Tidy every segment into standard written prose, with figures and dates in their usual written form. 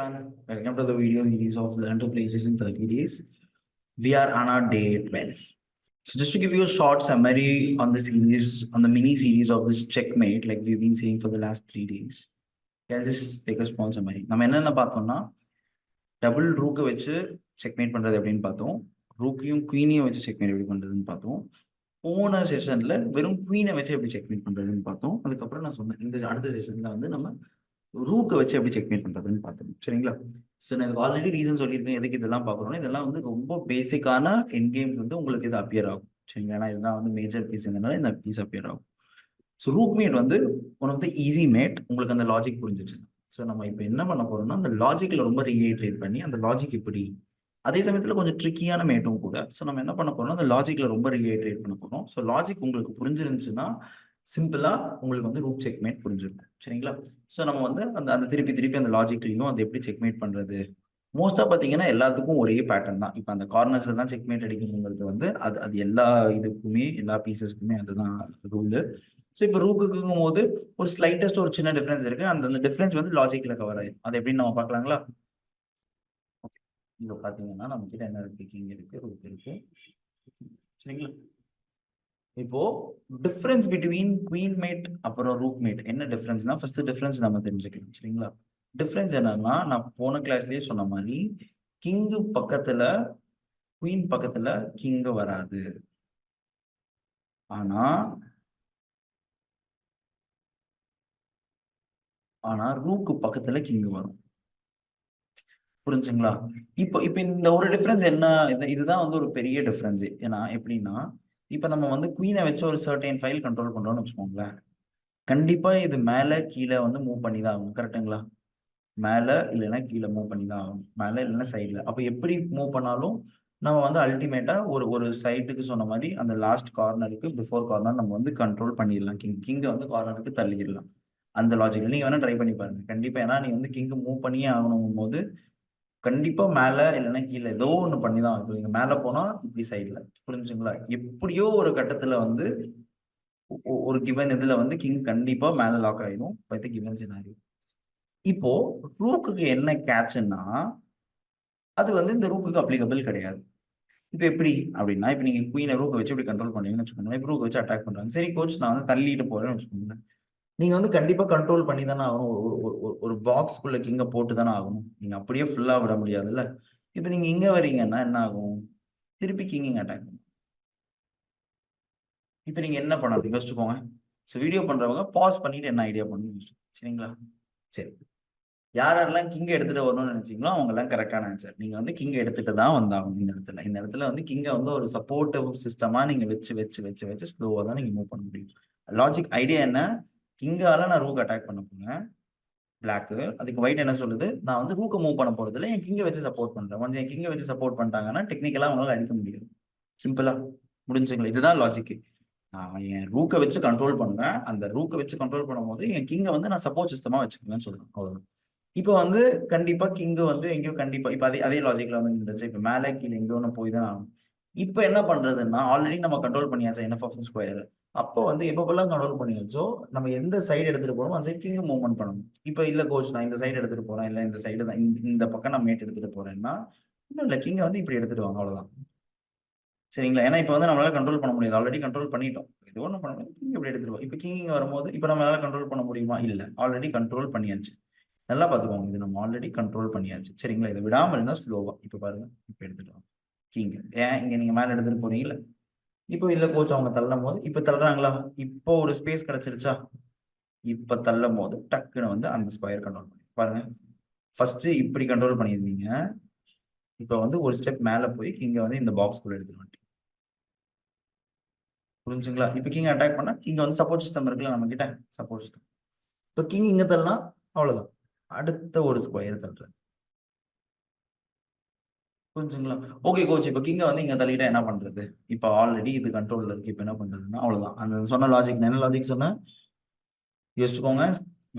everyone, welcome to the video series of Learn to Places in 30 Days. We are on our day 12. So just to give you a short summary on the series, on the mini series of this checkmate, like we've been saying for the last 3 days. I'll just take a small summary. நம்ம என்னென்ன பார்த்தோம்னா double ரூக்கை வச்சு checkmate பண்றது எப்படின்னு பார்த்தோம். ரூக்கையும் குவீனையும் வச்சு checkmate எப்படி பண்றதுன்னு பார்த்தோம். போன செஷன்ல வெறும் குவீனை வச்சு எப்படி செக்மேட் பண்றதுன்னு பார்த்தோம். அதுக்கப்புறம் நான் சொன்னேன் இந்த அடுத்த செஷன்ல வந்து நம்ம ரூக்கை வச்சு எப்படி செக்மேட் பண்றதுன்னு பார்த்தோம். சரிங்களா? ஸோ நான் ஆல்ரெடி ரீசன் சொல்லியிருக்கேன் எதுக்கு இதெல்லாம் பார்க்குறோம்னா இதெல்லாம் வந்து ரொம்ப பேசிக்கான என் கேம்ஸ் வந்து உங்களுக்கு இது அப்பியர் ஆகும். சரிங்களா? ஏன்னா இதுதான் வந்து மேஜர் பீஸ்ங்கிறதுனால இந்த பீஸ் அப்பியர் ஆகும். ஸோ ரூக் மேட் வந்து one of the easy mate. உங்களுக்கு அந்த லாஜிக் புரிஞ்சிச்சு. ஸோ நம்ம இப்போ என்ன பண்ண போறோம்னா அந்த லாஜிக்ல ரொம்ப ரீஹைட்ரேட் பண்ணி அந்த லாஜிக் இப்படி அதே சமயத்தில் கொஞ்சம் ட்ரிக்கியான மேட்டும் கூட. ஸோ நம்ம என்ன பண்ண போறோம்னா அந்த லாஜிக்ல ரொம்ப ரீஹைட்ரேட் பண்ண போறோம். ஸோ லாஜிக் உங்களுக்கு புரிஞ்சிருந்துச்சுன்னா சிம்பிளா உங்களுக்கு வந்து ரூக் செக்மேட் புரிஞ்சிருக்கும். சரிங்களா? ஸோ நம்ம வந்து அந்த அந்த திருப்பி அந்த லாஜிக்லையும் அதை எப்படி செக்மேட் பண்றது மோஸ்டா பாத்தீங்கன்னா எல்லாத்துக்கும் ஒரே பேட்டர்ன் தான். இப்போ அந்த கார்னர்ஸ்ல தான் செக்மேட் அடிக்கணுங்கிறது வந்து அது எல்லா இதுக்குமே எல்லா பீசஸ்க்குமே அதுதான் ரூல். ஸோ இப்போ ரூக்குங்கும் போது ஒரு ஸ்லைட்டஸ்ட் ஒரு சின்ன டிஃபரன்ஸ் இருக்கு. அந்த டிஃபரன்ஸ் வந்து லாஜிக்ல கவர் ஆயிடும். அது எப்படின்னு நம்ம பார்க்கலாங்களா? ஓகே, இங்க பாத்தீங்கன்னா நம்ம கிட்ட என்ன இருக்கு? கிங் இருக்கு, ரூக் இருக்கு. சரிங்களா? இப்போ டிஃபரன்ஸ் பிட்வீன் குவீன் மேட் அப்புறம் ரூக் மேட் என்ன டிஃபரன்ஸ்னா ஃபர்ஸ்ட் டிஃபரன்ஸ் நம்ம தெரிஞ்சுக்கலாம். சரிங்களா? டிஃபரன்ஸ் என்னன்னா நான் போன கிளாஸ்லயே சொன்ன மாதிரி கிங்கு பக்கத்துல குவீன் பக்கத்துல கிங் வராது. ஆனா ரூக்கு பக்கத்துல கிங் வரும். புரிஞ்சுங்களா? இப்போ இப்போ இந்த ஒரு டிஃபரன்ஸ் என்ன, இதுதான் வந்து ஒரு பெரிய டிஃபரன்ஸ். ஏன்னா எப்படின்னா இப்ப நம்ம வந்து குவீனை வச்சு ஒரு சர்டைன் ஃபைல் கண்ட்ரோல் பண்றோம்னு வச்சுக்கோங்களேன். கண்டிப்பா இது மேல கீழே வந்து மூவ் பண்ணி தான் ஆகும். கரெக்டுங்களா? மேல இல்லைன்னா கீழே மூவ் பண்ணி தான் ஆகும். மேல இல்லைன்னா சைட்ல. அப்ப எப்படி மூவ் பண்ணாலும் நம்ம வந்து அல்டிமேட்டா ஒரு ஒரு சைட்டுக்கு சொன்ன மாதிரி அந்த லாஸ்ட் கார்னருக்கு பிஃபோர் கார்னர் நம்ம வந்து கண்ட்ரோல் பண்ணிடலாம். கிங்கை வந்து கார்னருக்கு தள்ளிடலாம். அந்த லாஜிக் நீங்க வேணா ட்ரை பண்ணி பாருங்க கண்டிப்பா. ஏன்னா நீ வந்து கிங் மூவ் பண்ணியே ஆகணும் போது கண்டிப்பா மேல இல்லைன்னா கீழே ஏதோ ஒண்ணு பண்ணிதான் ஆகும். நீங்க மேல போனா இப்படி சைட்ல. புரிஞ்சுங்களா? எப்படியோ ஒரு கட்டத்துல வந்து ஒரு கிவன் இதுல வந்து கிங் கண்டிப்பா மேல லாக் ஆயிடும் பை தி கிவன் சினாரியோ. இப்போ ரூக்குக்கு என்ன கேட்ச்னா அது வந்து இந்த ரூக்குக்கு அப்ளிகபிள் கிடையாது. இப்போ எப்படி அப்படின்னா இப்போ நீங்க குயினை ரூக்கை வச்சு இப்படி கண்ட்ரோல் பண்ணீங்கன்னு வச்சுக்கோங்களேன். இப்போ ரூக்கை வச்சு அட்டாக் பண்றாங்க. சரி கோச் நான் வந்து தள்ளிட்டு போறேன்னு வச்சுக்கோங்களேன். நீங்க வந்து கண்டிப்பா கண்ட்ரோல் பண்ணி தானே ஆகணும். ஒரு பாக்ஸ்குள்ள கிங்க போட்டு தானே ஆகணும். நீங்க அப்படியே ஃபுல்லா விட முடியாதுல்ல. இப்போ நீங்க இங்க வரீங்கன்னா என்ன ஆகும்? திருப்பி கிங்கிங் அட்டாக் பண்ணும். இப்போ நீங்க என்ன பண்ணணும் யோசிச்சுக்கோங்க. ஸோ வீடியோ பண்றவங்க பாஸ் பண்ணிட்டு என்ன ஐடியா பண்ணுங்க. சரிங்களா? சரி, யாரெல்லாம் கிங்க எடுத்துட்டு வரணும்னு நினைச்சீங்களோ அவங்க எல்லாம் கரெக்டான ஆன்சர். நீங்க வந்து கிங்க எடுத்துட்டு தான் வந்தாகணும். இந்த இடத்துல வந்து கிங்க வந்து ஒரு சப்போர்ட்டிவ் சிஸ்டமா நீங்க வச்சு வச்சு வச்சு வச்சு ஸ்லோவா தான் நீங்க மூவ் பண்ண முடியும். லாஜிக் ஐடியா என்ன? கிங்கால நான் ரூக் அட்டாக் பண்ண போறேன் பிளாக்கு. அதுக்கு ஒயிட் என்ன சொல்லுது? நான் வந்து ரூக்க மூவ் பண்ண போறது இல்லை, என் கிங்க வச்சு சப்போர்ட் பண்றேன். ஒன்ஸ் என் கிங்க வச்சு சப்போர்ட் பண்ணிட்டாங்கன்னா டெக்னிக்கலா அவங்களால அடிக்க முடியாது. சிம்பிளா முடிஞ்சுங்களா? இதுதான் லாஜிக். நான் என் ரூக்கை வச்சு கண்ட்ரோல் பண்ணுவேன். அந்த ரூக்கை வச்சு கண்ட்ரோல் பண்ணும்போது என் கிங்கை வந்து நான் சப்போர்ட் சிஸ்டமா வச்சுக்குவேன்னு சொல்றேன். அவ்வளவுதான். இப்போ வந்து கண்டிப்பா கிங்கு வந்து எங்கேயோ கண்டிப்பா இப்ப அதே லாஜிக்ல வந்து இருந்துச்சு. இப்ப மேலே கீழே எங்கேயோ ஒன்று போய் தான் ஆகும். இப்போ என்ன பண்றதுன்னா ஆல்ரெடி நம்ம கண்ட்ரோல் பண்ணியாச்சு என்எஃப் ஆஃப் ஸ்கொயர். அப்போ வந்து எப்பப்பெல்லாம் கண்ட்ரோல் பண்ணியாச்சோ நம்ம எந்த சைடு எடுத்துட்டு போறோம் அந்த சைடு கிங் மூவ்மெண்ட் பண்ணணும். இப்போ இல்ல கோச் நான் இந்த சைடு எடுத்துட்டு போறேன், இல்ல இந்த சைடு தான் இந்த பக்கம் நான் மேட் எடுத்துட்டு போறேன்னா இன்னும் இல்ல கிங்க வந்து இப்படி எடுத்துட்டு வாங்க அவ்வளவுதான். சரிங்களா? ஏன்னா இப்போ வந்து நம்மளால கண்ட்ரோல் பண்ண முடியாது. ஆல்ரெடி கண்ட்ரோல் பண்ணிட்டோம். ஏதோ ஒன்று பண்ண முடியாது. கிங் இப்படி எடுத்துருவோம். இப்போ கிங் வரும்போது இப்போ நம்மளால கண்ட்ரோல் பண்ண முடியுமா? இல்ல, ஆல்ரெடி கண்ட்ரோல் பண்ணியாச்சு. நல்லா பாத்துக்கோங்க, இது நம்ம ஆல்ரெடி கண்ட்ரோல் பண்ணியாச்சு. சரிங்களா? இதை விடாம இருந்தா ஸ்லோவா. இப்ப பாருங்க, இப்ப எடுத்துட்டோம் கிங். ஏன் இங்க நீங்க மேல எடுத்துட்டு போறீங்கல்ல. இப்போ இல்ல கோச் அவங்க தள்ளும் போது இப்ப தள்ளுறாங்களா? இப்போ ஒரு ஸ்பேஸ் கிடைச்சிருச்சா? இப்ப தள்ளும் போது டக்குன்னு வந்து அந்த ஸ்கொயர் கண்ட்ரோல் பண்ணி பாருங்க. ஃபர்ஸ்ட் இப்படி கண்ட்ரோல் பண்ணியிருந்தீங்க. இப்ப வந்து ஒரு ஸ்டெப் மேல போய் கிங்க வந்து இந்த பாக்ஸ்குள்ள எடுத்துட்டு வந்துட்டீங்க. புரிஞ்சுங்களா? இப்ப கிங் அட்டாக் பண்ணா கிங்க வந்து சப்போர்ட் சிஸ்டம் இருக்குல்ல நம்ம கிட்ட, சப்போர்ட் சிஸ்டம். இப்ப கிங் இங்க தள்ளலாம் அவ்வளவுதான். அடுத்த ஒரு ஸ்கொயர் தள்ளுறது. புரிஞ்சுங்களா? ஓகே கோச், இப்போ கிங்க வந்து இங்க தள்ளிட்டா என்ன பண்றது? இப்போ ஆல்ரெடி இது கண்ட்ரோல்ல இருக்கு. இப்போ என்ன பண்றதுன்னா அவ்வளவுதான். அந்த சொன்ன லாஜிக் என்ன லாஜிக் சொன்னேன் யோசிச்சுக்கோங்க.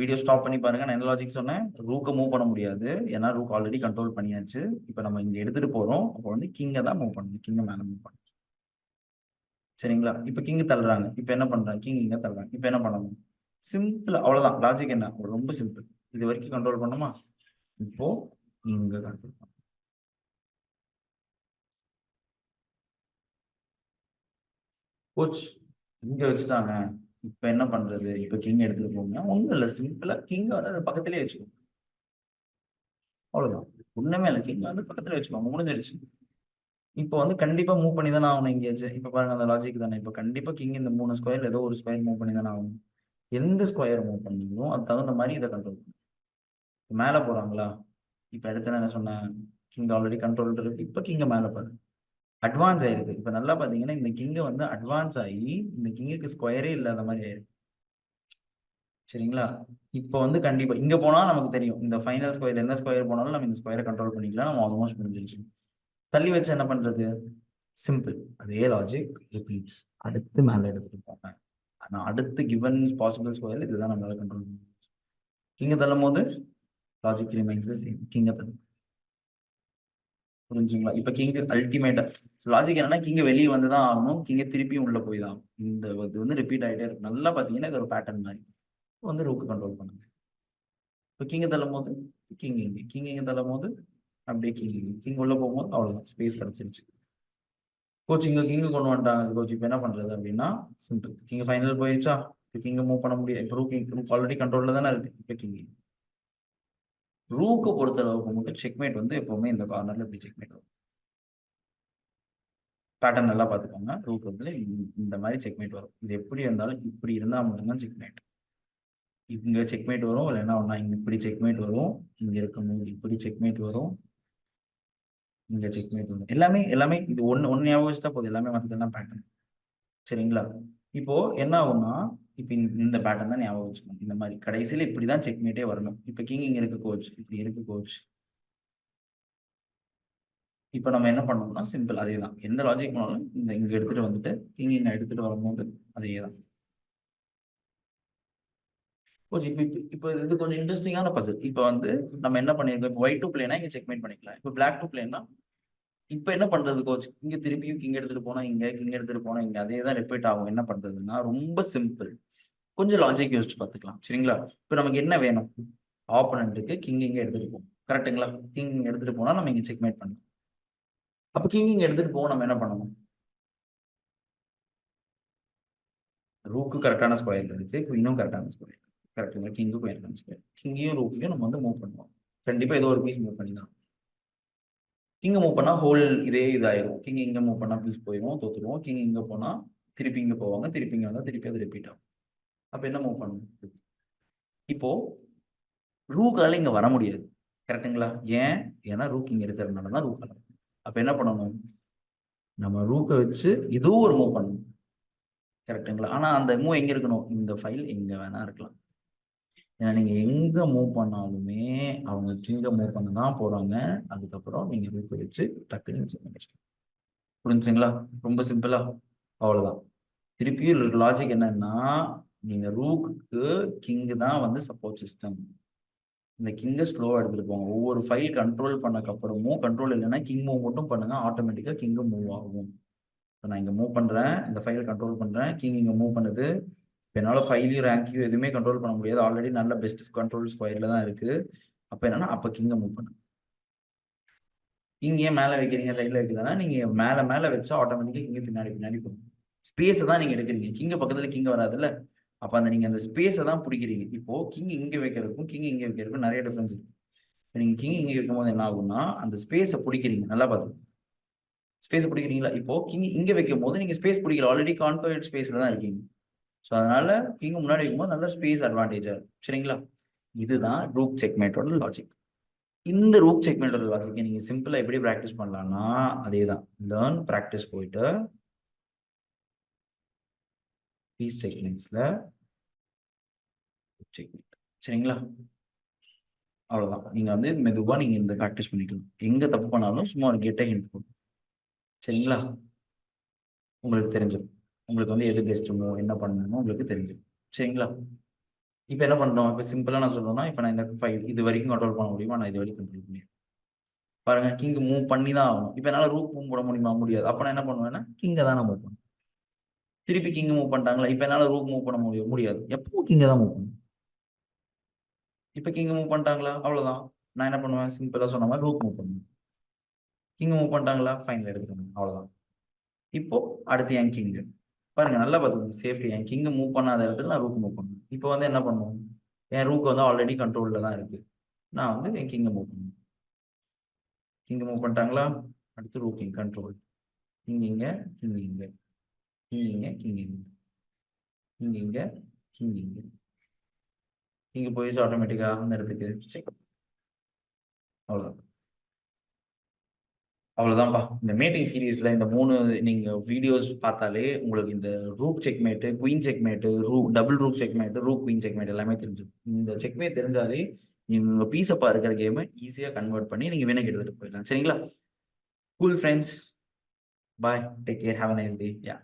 வீடியோ ஸ்டாப் பண்ணி பாருங்க. நான் என்ன லாஜிக் சொன்னேன்? ரூக்க மூவ் பண்ண முடியாது. ஏன்னா ரூக் ஆல்ரெடி கண்ட்ரோல் பண்ணியாச்சு. இப்போ நம்ம இங்க எடுத்துட்டு போறோம். அப்போ வந்து கிங்க தான் மூவ் பண்ணணும். கிங்க மேல மூவ் பண்ணணும். சரிங்களா? இப்போ கிங் தள்ளுறாங்க. இப்போ என்ன பண்றாங்க? கிங் இங்க தள்ளுறாங்க. இப்போ என்ன பண்ணணும்? சிம்பிள், அவ்வளவுதான். லாஜிக் என்ன? ரொம்ப சிம்பிள். இது வரைக்கும் கண்ட்ரோல் பண்ணுமா? இப்போ இங்க கண்ட்ரோல் பண்ணும். கோச் இங்க வச்சுட்டாங்க, இப்ப என்ன பண்றது? இப்ப கிங் எடுத்துட்டு போங்க. ஒண்ணும் இல்ல, சிம்பிளா கிங் வந்து அது பக்கத்திலேயே வச்சுக்கோங்க. அவ்வளவுதான். ஒண்ணுமே இல்ல, கிங் வந்து பக்கத்துல வச்சுக்கோங்க, முடிஞ்சிருச்சு. இப்போ வந்து கண்டிப்பா மூவ் பண்ணி தானே ஆகணும் எங்கேயாச்சும். இப்ப பாருங்க அந்த லாஜிக் தானே. இப்ப கண்டிப்பா கிங் இந்த 3 ஸ்கொயர்ல ஏதோ ஒரு ஸ்கொயர் மூவ் பண்ணி தானே ஆகணும். எந்த ஸ்கொயர் மூவ் பண்ணீங்களோ அது தகுந்த மாதிரி இதை கண்ட்ரோல் பண்ணும். மேல போறாங்களா? இப்ப அடுத்து என்ன சொன்னேன், கிங் ஆல்ரெடி கண்ட்ரோல் இருக்கு. இப்ப கிங்க மேல பாரு, அட்வான்ஸ் ஆயிருக்கு. இப்ப நல்லா பாத்தீங்கன்னா இந்த கிங்க வந்து அட்வான்ஸ் ஆகி இந்த கிங்குக்கு ஸ்கொயரே இல்லாத மாதிரி ஆயிருக்கு. சரிங்களா? இப்போ வந்து கண்டிப்பா இங்க போனா நமக்கு தெரியும், இந்த ஃபைனல் ஸ்கொயர் எந்த ஸ்கொயர் போனாலும் நம்ம இந்த ஸ்கொயரை கண்ட்ரோல் பண்ணிக்கலாம். நம்ம ஆல்மோஸ்ட் முடிஞ்சிருச்சு. தள்ளி வச்சு என்ன பண்றது? சிம்பிள், அதே லாஜிக் ரிப்பீட்ஸ். அடுத்து மேல எடுத்துட்டு போங்க. ஆனா அடுத்து கிவன் பாசிபிள் ஸ்கொயர் இதுதான் நம்மளால கண்ட்ரோல் பண்ண முடியும். கிங்க தள்ளும் போது லாஜிக் ரிமைன்ஸ் தி சேம். கிங்க தள்ளு. புரிஞ்சுங்களா? இப்ப கிங் அல்டிமேட்டா லாஜிக் என்னன்னா, கிங்க வெளியே வந்துதான் ஆகணும், கிங்க திருப்பியும் உள்ள போய் தான். இந்த இது வந்து ரிப்பீட் ஆகிட்டே இருக்கு. நல்லா பாத்தீங்கன்னா இது ஒரு பேட்டர்ன் மாதிரி வந்து ரூக்கு கண்ட்ரோல் பண்ணுங்க. இப்போ கிங்க தள்ளும் போது கிங் இங்க, கிங் இங்க தள்ளும் போது அப்படியே கிங் உள்ள போகும்போது அவ்வளவுதான், ஸ்பேஸ் கிடைச்சிருச்சு. கோச் இங்க கிங் கொண்டு வந்துட்டாங்க கோச், இப்போ என்ன பண்றது அப்படின்னா சிம்பிள், கிங் ஃபைனல் போயிடுச்சா? இப்போ கிங்க மூவ் பண்ண முடியாது. இப்போ ரூக் ஆல்ரெடி கண்ட்ரோல்ல தானே இருக்கு. இப்போ கிங் ரூக்கை பொறுத்த அளவுக்கு மட்டும் செக்மேட் வந்து எப்பவுமே இந்த கார்னர்ல இப்படி செக்மேட் வரும். பேட்டர்ன் நல்லா பார்த்துக்கோங்க. ரூக் வந்து இந்த மாதிரி செக்மேட் வரும். இது எப்படி இருந்தாலும் இப்படி இருந்தால் மட்டும்தான் செக்மேட். இங்க செக்மேட் வரும், இல்லைன்னா ஒன்னா இங்க இப்படி செக்மேட் வரும், இங்க இருக்கும்போது இப்படி செக்மேட் வரும், இங்க செக்மேட் வரும். எல்லாமே எல்லாமே இது ஒன்னு ஒன்னு ஞாபகம் வச்சுட்டா போதும், எல்லாமே மற்றதெல்லாம் பேட்டர்ன். சரிங்களா? இப்போ என்ன ஆகும்னா, இப்போ இந்த பேட்டர்ன் தான் ஞாபகம் வச்சுக்கணும். இந்த மாதிரி கடைசியில இப்படிதான் செக்மேட்டே வரணும். இப்போ கிங் இங்க இருக்கு கோச், இப்படி இருக்கு கோச். இப்போ நம்ம என்ன பண்ணோம்னா சிம்பிள் அதே தான். எந்த லாஜிக் பண்ணாலும் இந்த இங்க எடுத்துட்டு வந்துட்டு கிங் இங்க எடுத்துட்டு வரும்போது அதே தான். கோச் இப்போ இப்போ இது கொஞ்சம் இன்ட்ரெஸ்டிங்கான பசில். இப்போ வந்து நம்ம என்ன பண்ணிருக்கோம், இப்போ ஒயிட் டூ பிளேனா இங்க செக்மேட் பண்ணிக்கலாம். இப்போ பிளாக் டூ பிளேனா இப்போ என்ன பண்றது கோச்? இங்க திருப்பியும் கிங் எடுத்துட்டு போனா இங்க, கிங் எடுத்துட்டு போனா இங்க, அதே தான் ரிப்பீட் ஆகும். என்ன பண்றதுன்னா ரொம்ப சிம்பிள், கொஞ்சம் லாஜிக் யோசிச்சு பார்த்துக்கலாம். சரிங்களா? இப்போ நமக்கு என்ன வேணும்? ஆப்போனண்ட்டுக்கு கிங் இங்க எடுத்துட்டு போகும், கரெக்டுங்களா? கிங் எடுத்துட்டு போனா நம்ம இங்க செக்மேட் பண்ணலாம். அப்ப கிங் இங்க எடுத்துட்டு போக நம்ம என்ன பண்ணணும்? ரூக்கு கரெக்டான ஸ்கொயர்ல இருக்கு, குயினும் கரெக்டான ஸ்கொயர். கரெக்டுங்களா? கிங்கும் கரெக்டான ஸ்கொயர். கிங்கையும் ரூக்கையும் நம்ம வந்து மூவ் பண்ணுவோம். கண்டிப்பா ஏதோ ஒரு பீஸ் மூவ் பண்ணி தான். கிங்க மூவ் பண்ணா ஹோல் இதே இதாயிரும். கிங் இங்க மூவ் பண்ணா பீஸ் போயிடும், தோத்துருவோம். கிங் இங்க போனா திருப்பி இங்க போவாங்க, திருப்பி இங்க வந்தா திருப்பி அது ரிப்பீட் ஆகும். அப்ப என்ன மூவ் பண்ணணும்? இப்போ ரூக்கால இங்க வர முடியாது, கரெக்டுங்களா? ஏன்? ஏன்னா ரூக் இங்க இருக்கிறதுனால தான் ரூக்கால. அப்ப என்ன பண்ணணும்? நம்ம ரூக்கை வச்சு ஏதோ ஒரு மூவ் பண்ணணும், கரெக்டுங்களா? ஆனா அந்த மூவ் எங்க இருக்கணும்? இந்த ஃபைல் எங்க வேணா இருக்கலாம். ஏன்னா நீங்க எங்க மூவ் பண்ணாலுமே அவங்க கிங்க மூவ் பண்ண தான் போறாங்க. அதுக்கப்புறம் நீங்க ரூக்கை வச்சு டக்குன்னு புரிஞ்சுங்களா? ரொம்ப சிம்பிளா அவ்வளவுதான். திருப்பியும் லாஜிக் என்னன்னா, நீங்க ரூக்கு கிங் தான் வந்து சப்போர்ட் சிஸ்டம். இந்த கிங்கை ஸ்லோவா எடுத்துட்டு போங்க. ஒவ்வொரு ஃபைல் கண்ட்ரோல் பண்ணக்கு அப்புறமும், கண்ட்ரோல் இல்லைன்னா கிங் மூவ் மட்டும் பண்ணுங்க, ஆட்டோமேட்டிக்கா கிங் மூவ் ஆகும். இப்போ நான் இங்க மூவ் பண்றேன், இந்த ஃபைல் கண்ட்ரோல் பண்றேன், கிங் இங்க மூவ் பண்ணுது. இப்போ என்னால ஃபைலையும் ரேங்கையும் எதுவுமே கண்ட்ரோல் பண்ண முடியாது. ஆல்ரெடி நல்ல பெஸ்ட் கண்ட்ரோல் ஸ்கொயர்ல தான் இருக்கு. அப்ப என்னன்னா, அப்ப கிங்கை மூவ் பண்ணுங்க. கிங் ஏன் மேல வைக்கிறீங்க, சைட்ல வைக்கலன்னா, நீங்க மேல மேல வச்சா ஆட்டோமேட்டிக்கா கிங்க பின்னாடி பின்னாடி போகும். ஸ்பேஸ் தான் நீங்க எடுக்கிறீங்க. கிங்க பக்கத்துல கிங்க வராதுல்ல. அப்ப அந்த நீங்க அந்த ஸ்பேஸை தான் பிடிக்கிறீங்க. இப்போ கிங் இங்க வைக்கிறதுக்கும் கிங் இங்க வைக்கிறதுக்கும் நிறைய டிஃபரன்ஸ் இருக்கு. நீங்க கிங் இங்க வைக்கும் போது என்ன ஆகும்னா, அந்த ஸ்பேஸை பிடிக்கிறீங்க. நல்லா பார்த்து ஸ்பேஸ் பிடிக்கிறீங்களா? இப்போ கிங் இங்க வைக்கும் போது நீங்க ஸ்பேஸ் பிடிக்கல, ஆல்ரெடி கான்கர்ட் ஸ்பேஸ்ல தான் இருக்கீங்க. ஸோ அதனால கிங் முன்னாடி வைக்கும்போது நல்ல ஸ்பேஸ் அட்வான்டேஜா இருக்கும். சரிங்களா? இதுதான் ரூக் செக்மேட்டோட லாஜிக். இந்த ரூக் செக்மேட்டோட லாஜிக்கை நீங்க சிம்பிளா எப்படி ப்ராக்டிஸ் பண்ணலாம்னா, அதே தான். லேர்ன் ப்ராக்டிஸ் போயிட்டு பீஸ் டெக்னிக்ஸ்ல செக்மேட். சரிங்களா? அவ்வளவுதான். நீங்க வந்து மெதுவா நீங்க இந்த ப்ராக்டிஸ் பண்ணிக்கலாம். எங்க தப்பு பண்ணாலும் சும்மா ஒரு கெட்ட ஹிண்ட் போடும். சரிங்களா? உங்களுக்கு தெரிஞ்சிடும். உங்களுக்கு வந்து எது பெஸ்ட்டுமோ என்ன பண்ணணுமோ உங்களுக்கு தெரிஞ்சிடும். சரிங்களா? இப்போ என்ன பண்றோம்? இப்போ சிம்பிளா நான் சொல்லணும்னா, இப்போ நான் இந்த ஃபைல் இது வரைக்கும் கண்ட்ரோல் பண்ண முடியுமா? நான் இது வரைக்கும் கண்ட்ரோல் முடியும். பாருங்க, கிங் மூவ் பண்ணி தான் ஆகணும். இப்போ என்னால ரூக் மூவ் பண்ண முடியுமா? முடியாது. அப்ப நான் என்ன பண்ணுவேன்னா, கிங்க தான் நான் மூவ் பண்ணுவேன். திருப்பி கிங் மூவ் பண்ணிட்டாங்களா? இப்போ என்னால ரூக் மூவ் பண்ண முடியாது. எப்பவும் கிங்க தான் மூவ் பண்ணும். இப்போ கிங் மூவ் பண்ணிட்டாங்களா? அவ்வளவுதான். நான் என்ன பண்ணுவேன், சிம்பிளா சொன்ன மாதிரி ரூக் மூவ் பண்ணுவேன். கிங் மூவ் பண்ணிட்டாங்களா, ஃபைனல் எடுத்துக்கணும், அவ்வளவுதான். இப்போ அடுத்து என் கிங் பாருங்க, நல்லா பார்த்துக்கோங்க, சேஃப்டி. என் கிங் மூவ் பண்ணாத இடத்துல நான் ரூக் மூவ் பண்ணுவேன். இப்போ வந்து என்ன பண்ணுவோம், என் ரூக் வந்து ஆல்ரெடி கண்ட்ரோல்ல தான் இருக்கு. நான் வந்து என் கிங்கை மூவ் பண்ணுவேன். கிங் மூவ் பண்ணிட்டாங்களா, அடுத்து ரூக் கிங் கண்ட்ரோல். கிங் இங்க, கிங் இங்க, கிங் இங்க, கிங் இங்க, கிங் இங்க, கிங் இங்க. கிங் போயிடுச்சு ஆட்டோமேட்டிக்கா அந்த இடத்துக்கு. செக், அவ்வளவுதான். அவ்வளவுதான்ப்பா. இந்த மேட்டிங் சீரீஸ்ல இந்த 3 நீங்க வீடியோஸ் பார்த்தாலே உங்களுக்கு இந்த rook checkmate, queen checkmate, double rook checkmate, rook queen checkmate எல்லாமே தெரிஞ்சிடும். இந்த செக்மேட் தெரிஞ்சாலே நீங்க உங்க பீஸப்பா இருக்கிற கேமை ஈஸியா கன்வெர்ட் பண்ணி நீங்க வினைக்கு எடுத்துட்டு போயிடலாம். சரிங்களா? Cool friends, bye, take care, have a nice day. Yeah.